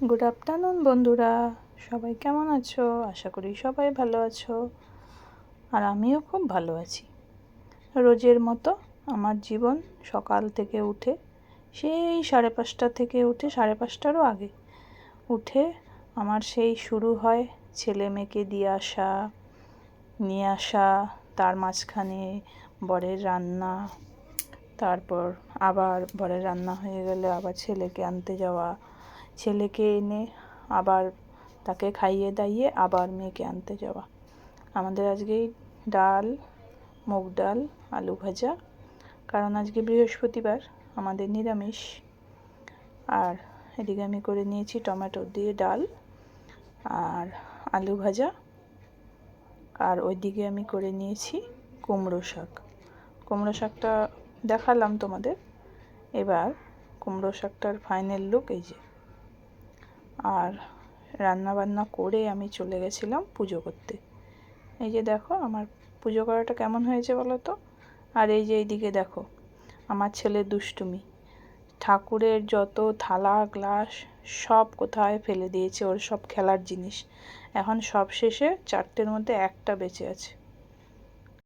Good afternoon বন্ধুরা, সবাই কেমন আছো? আশা করি সবাই ভালো আছো, আর আমিও খুব ভালো আছি। রোজের মতো আমার জীবন সকাল থেকে উঠে, সেই 5:30 থেকে উঠে, 5:30টারও আগে উঠে আমার সেই শুরু হয় ছেলে মেয়েকে নিয়ে আসা, তার মাঝখানে বরের রান্না, তারপর আবার বরের রান্না হয়ে গেলে আবার ছেলেকে আনতে যাওয়া, ছেলেকে এনে আবার তাকে খাইয়ে দাইয়ে আবার মেয়েকে আনতে যাওয়া। আমাদের আজকেই ডাল, মুগ ডাল, আলু ভাজা, কারণ আজকে বৃহস্পতিবার, আমাদের নিরামিষ। আর এদিকে আমি করে নিয়েছি টমেটো দিয়ে ডাল আর আলু ভাজা, আর ওইদিকে আমি করে নিয়েছি কুমড়ো শাক। কুমড়ো শাকটা দেখালাম তোমাদের। এবার কুমড়ো শাকটার ফাইনাল লুক এই যে। আর রান্না বান্না করে আমি চলে গেছিলাম পুজো করতে। এই যে দেখো আমার পুজো করাটা কেমন হয়েছে বলো তো। আর এই যে এইদিকে দেখো আমার ছেলের দুষ্টুমি, ঠাকুরের যত থালা গ্লাস সব কোথায় ফেলে দিয়েছে, ওর সব খেলার জিনিস। এখন সব শেষে 4টের মধ্যে একটা বেঁচে আছে।